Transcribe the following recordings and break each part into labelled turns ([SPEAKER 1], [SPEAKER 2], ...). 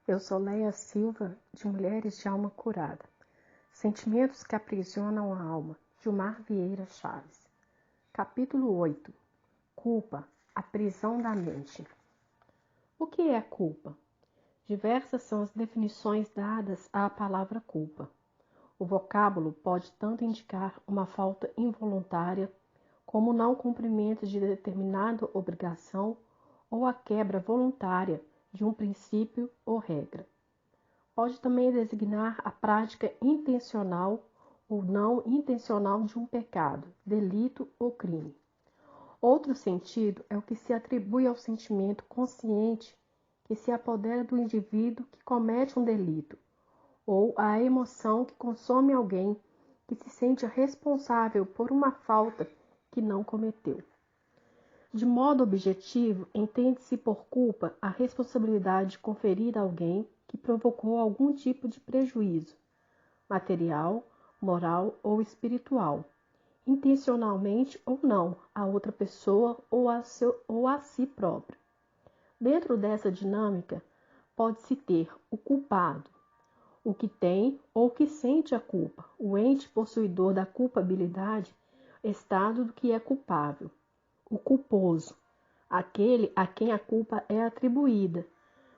[SPEAKER 1] Eu sou Leia Silva, de Mulheres de Alma Curada. Sentimentos que aprisionam a alma, Gilmar Vieira Chaves. Capítulo 8. Culpa, a prisão da mente. O que é culpa? Diversas são as definições dadas à palavra culpa. O vocábulo pode tanto indicar uma falta involuntária, como o não cumprimento de determinada obrigação ou a quebra voluntária de um princípio ou regra. Pode também designar a prática intencional ou não intencional de um pecado, delito ou crime. Outro sentido é o que se atribui ao sentimento consciente que se apodera do indivíduo que comete um delito, ou à emoção que consome alguém que se sente responsável por uma falta que não cometeu. De modo objetivo, entende-se por culpa a responsabilidade conferida a alguém que provocou algum tipo de prejuízo, material, moral ou espiritual, intencionalmente ou não, a outra pessoa ou a si próprio. Dentro dessa dinâmica, pode-se ter o culpado, o que tem ou que sente a culpa, o ente possuidor da culpabilidade, estado do que é culpável. O culposo, aquele a quem a culpa é atribuída,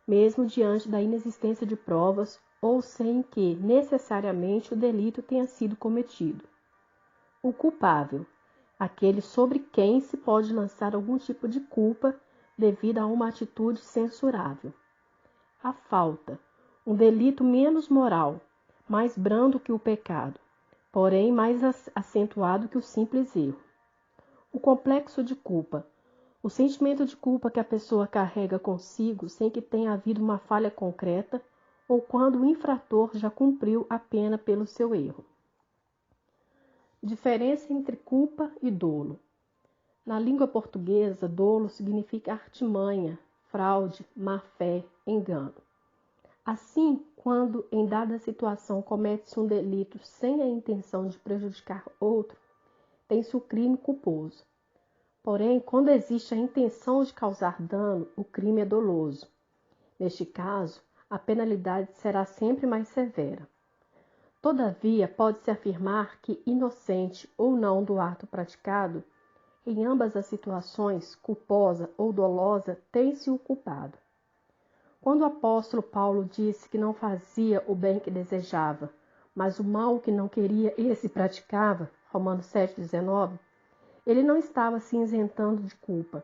[SPEAKER 1] mesmo diante da inexistência de provas ou sem que, necessariamente, o delito tenha sido cometido. O culpável, aquele sobre quem se pode lançar algum tipo de culpa devido a uma atitude censurável. A falta, um delito menos moral, mais brando que o pecado, porém mais acentuado que o simples erro. O complexo de culpa, o sentimento de culpa que a pessoa carrega consigo sem que tenha havido uma falha concreta ou quando o infrator já cumpriu a pena pelo seu erro. Diferença entre culpa e dolo. Na língua portuguesa, dolo significa artimanha, fraude, má-fé, engano. Assim, quando em dada situação comete-se um delito sem a intenção de prejudicar outro, tem-se o crime culposo. Porém, quando existe a intenção de causar dano, o crime é doloso. Neste caso, a penalidade será sempre mais severa. Todavia, pode-se afirmar que, inocente ou não do ato praticado, em ambas as situações, culposa ou dolosa, tem-se o culpado. Quando o apóstolo Paulo disse que não fazia o bem que desejava, mas o mal que não queria, esse praticava, Romanos 7,19, ele não estava se isentando de culpa.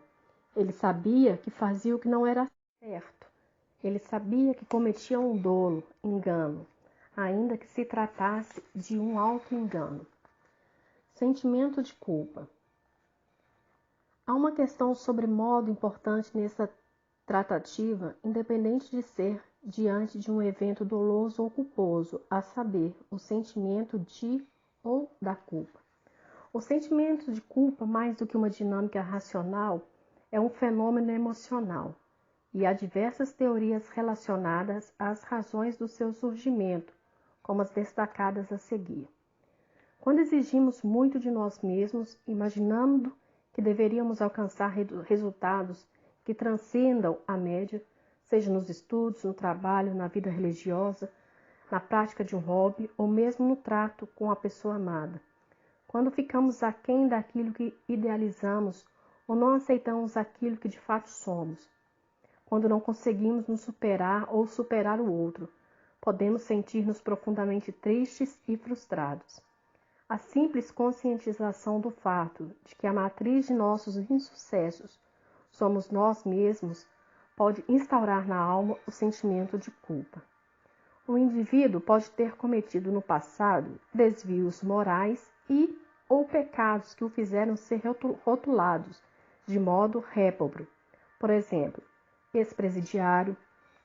[SPEAKER 1] Ele sabia que fazia o que não era certo. Ele sabia que cometia um dolo, engano, ainda que se tratasse de um auto-engano. Sentimento de culpa. Há uma questão sobremodo importante nessa tratativa, independente de ser diante de um evento doloso ou culposo, a saber, o sentimento de ou da culpa. O sentimento de culpa, mais do que uma dinâmica racional, é um fenômeno emocional, e há diversas teorias relacionadas às razões do seu surgimento, como as destacadas a seguir. Quando exigimos muito de nós mesmos, imaginando que deveríamos alcançar resultados que transcendam a média, seja nos estudos, no trabalho, na vida religiosa, na prática de um hobby ou mesmo no trato com a pessoa amada. Quando ficamos aquém daquilo que idealizamos ou não aceitamos aquilo que de fato somos. Quando não conseguimos nos superar ou superar o outro, podemos sentir-nos profundamente tristes e frustrados. A simples conscientização do fato de que a matriz de nossos insucessos somos nós mesmos pode instaurar na alma o sentimento de culpa. O indivíduo pode ter cometido no passado desvios morais ou pecados que o fizeram ser rotulados de modo réprobo. Por exemplo, ex-presidiário,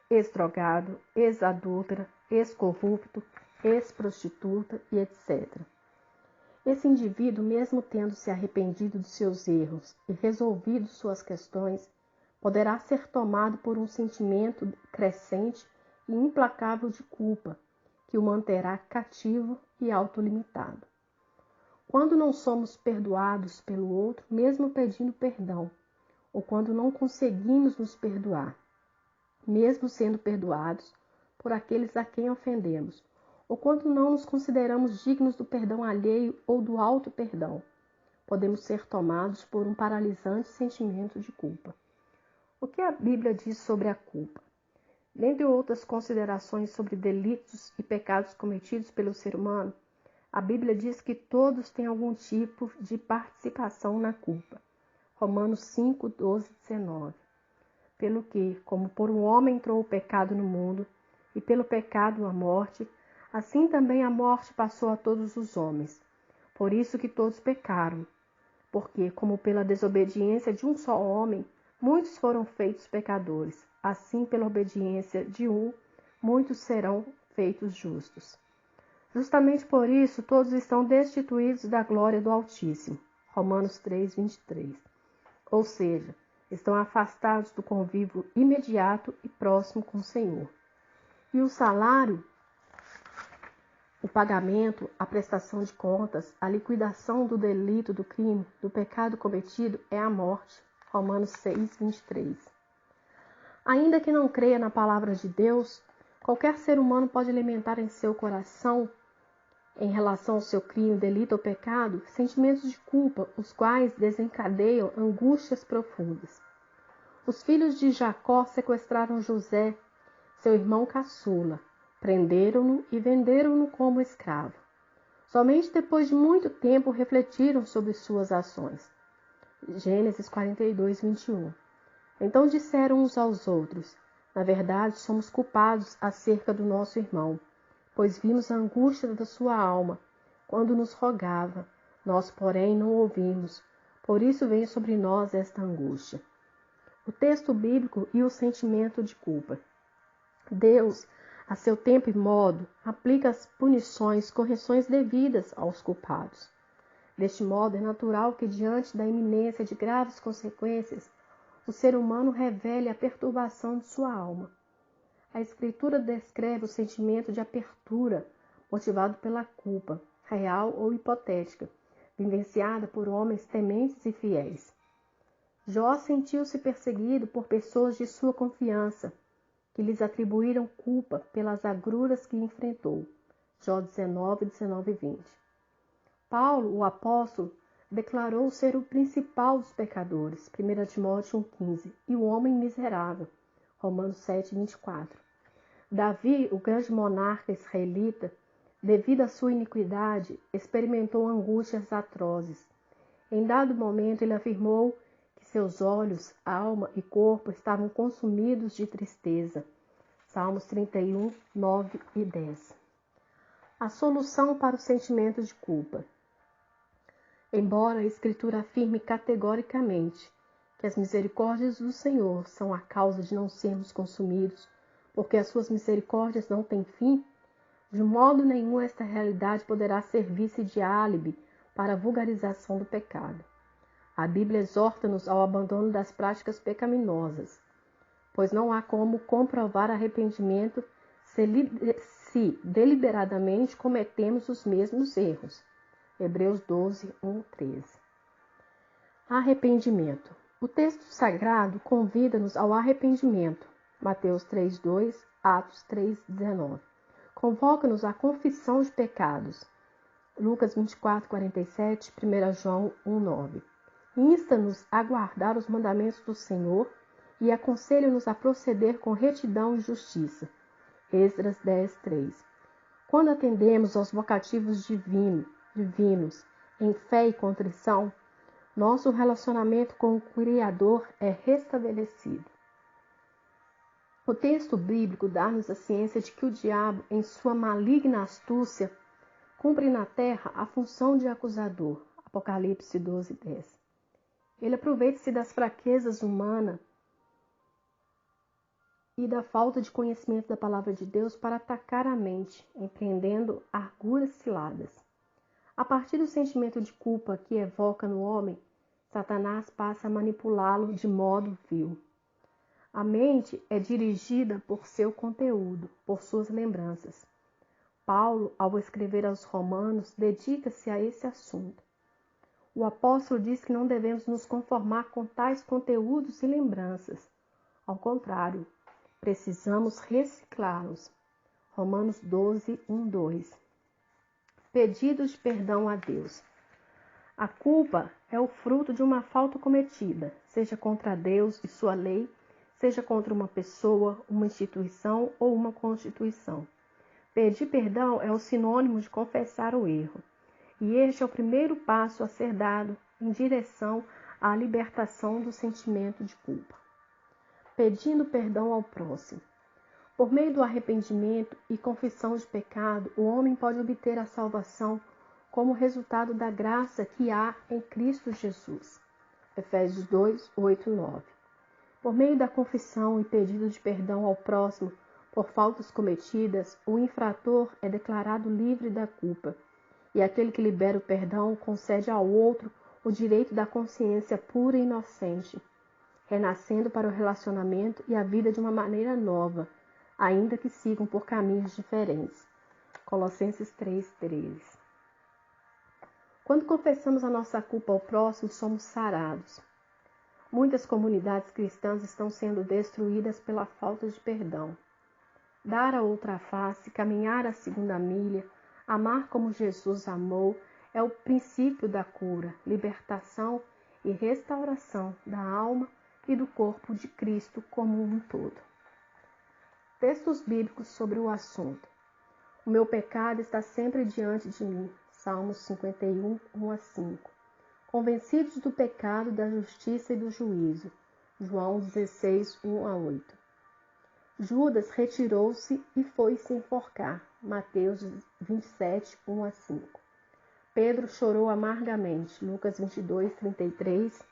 [SPEAKER 1] ex-drogado, ex-adúltera, ex-corrupto, ex-prostituta e etc. Esse indivíduo, mesmo tendo se arrependido de seus erros e resolvido suas questões, poderá ser tomado por um sentimento crescente e implacável de culpa, que o manterá cativo e autolimitado. Quando não somos perdoados pelo outro, mesmo pedindo perdão, ou quando não conseguimos nos perdoar, mesmo sendo perdoados, por aqueles a quem ofendemos, ou quando não nos consideramos dignos do perdão alheio ou do auto-perdão. Podemos ser tomados por um paralisante sentimento de culpa. O que a Bíblia diz sobre a culpa? Dentre outras considerações sobre delitos e pecados cometidos pelo ser humano, a Bíblia diz que todos têm algum tipo de participação na culpa. Romanos 5, 12, 19. Pelo que, como por um homem entrou o pecado no mundo, e pelo pecado a morte, assim também a morte passou a todos os homens. Por isso que todos pecaram. Porque, como pela desobediência de um só homem, muitos foram feitos pecadores, assim pela obediência de um, muitos serão feitos justos. Justamente por isso, todos estão destituídos da glória do Altíssimo. Romanos 3, 23. Ou seja, estão afastados do convívio imediato e próximo com o Senhor. E o salário, o pagamento, a prestação de contas, a liquidação do delito, do crime, do pecado cometido é a morte. Romanos 6, 23. Ainda que não creia na palavra de Deus, qualquer ser humano pode alimentar em seu coração, em relação ao seu crime, delito ou pecado, sentimentos de culpa, os quais desencadeiam angústias profundas. Os filhos de Jacó sequestraram José, seu irmão caçula, prenderam-no e venderam-no como escravo. Somente depois de muito tempo refletiram sobre suas ações. Gênesis 42, 21. Então disseram uns aos outros: na verdade, somos culpados acerca do nosso irmão, pois vimos a angústia da sua alma, quando nos rogava. Nós, porém, não ouvimos. Por isso vem sobre nós esta angústia. O texto bíblico e o sentimento de culpa. Deus, a seu tempo e modo, aplica as punições, correções devidas aos culpados. Deste modo, é natural que, diante da iminência de graves consequências, o ser humano revele a perturbação de sua alma. A Escritura descreve o sentimento de apertura, motivado pela culpa, real ou hipotética, vivenciada por homens tementes e fiéis. Jó sentiu-se perseguido por pessoas de sua confiança, que lhes atribuíram culpa pelas agruras que enfrentou. Jó 19, 19 e 20. Paulo, o apóstolo, declarou ser o principal dos pecadores, 1 Timóteo 1,15, e o homem miserável, Romanos 7, 24. Davi, o grande monarca israelita, devido à sua iniquidade, experimentou angústias atrozes. Em dado momento, ele afirmou que seus olhos, alma e corpo estavam consumidos de tristeza. Salmos 31, 9 e 10. A solução para o sentimento de culpa. Embora a Escritura afirme categoricamente que as misericórdias do Senhor são a causa de não sermos consumidos, porque as suas misericórdias não têm fim, de modo nenhum esta realidade poderá servir-se de álibi para a vulgarização do pecado. A Bíblia exorta-nos ao abandono das práticas pecaminosas, pois não há como comprovar arrependimento se deliberadamente cometemos os mesmos erros. Hebreus 12, 1, 13. Arrependimento. O texto sagrado convida-nos ao arrependimento. Mateus 3, 2, Atos 3, 19. Convoca-nos à confissão de pecados. Lucas 24, 47, 1 João 1, 9. Insta-nos a guardar os mandamentos do Senhor e aconselha-nos a proceder com retidão e justiça. Esdras 10, 3. Quando atendemos aos vocativos divinos em fé e contrição, nosso relacionamento com o Criador é restabelecido. O texto bíblico dá-nos a ciência de que o diabo, em sua maligna astúcia, cumpre na terra a função de acusador. Apocalipse 12, 10. Ele aproveita-se das fraquezas humanas e da falta de conhecimento da palavra de Deus para atacar a mente, empreendendo arguras ciladas. A partir do sentimento de culpa que evoca no homem, Satanás passa a manipulá-lo de modo vil. A mente é dirigida por seu conteúdo, por suas lembranças. Paulo, ao escrever aos Romanos, dedica-se a esse assunto. O apóstolo diz que não devemos nos conformar com tais conteúdos e lembranças. Ao contrário, precisamos reciclá-los. Romanos 12, 1, 2. Pedido de perdão a Deus. A culpa é o fruto de uma falta cometida, seja contra Deus e sua lei, seja contra uma pessoa, uma instituição ou uma constituição. Pedir perdão é o sinônimo de confessar o erro, e este é o primeiro passo a ser dado em direção à libertação do sentimento de culpa. Pedindo perdão ao próximo. Por meio do arrependimento e confissão de pecado, o homem pode obter a salvação como resultado da graça que há em Cristo Jesus. Efésios 2, 8 e 9. Por meio da confissão e pedido de perdão ao próximo por faltas cometidas, o infrator é declarado livre da culpa, e aquele que libera o perdão concede ao outro o direito da consciência pura e inocente, renascendo para o relacionamento e a vida de uma maneira nova, ainda que sigam por caminhos diferentes. Colossenses 3:13. Quando confessamos a nossa culpa ao próximo, somos sarados. Muitas comunidades cristãs estão sendo destruídas pela falta de perdão. Dar a outra face, caminhar a segunda milha, amar como Jesus amou, é o princípio da cura, libertação e restauração da alma e do corpo de Cristo como um todo. Textos bíblicos sobre o assunto. O meu pecado está sempre diante de mim. Salmos 51, 1 a 5. Convencidos do pecado, da justiça e do juízo. João 16, 1 a 8. Judas retirou-se e foi se enforcar. Mateus 27, 1 a 5. Pedro chorou amargamente. Lucas 22, 33,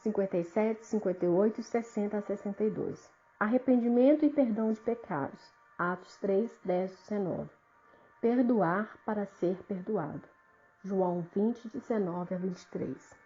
[SPEAKER 1] 57, 58 e 60 a 62. Arrependimento e perdão de pecados. Atos 3, 10, 19. Perdoar para ser perdoado. João 20, 19 a 23.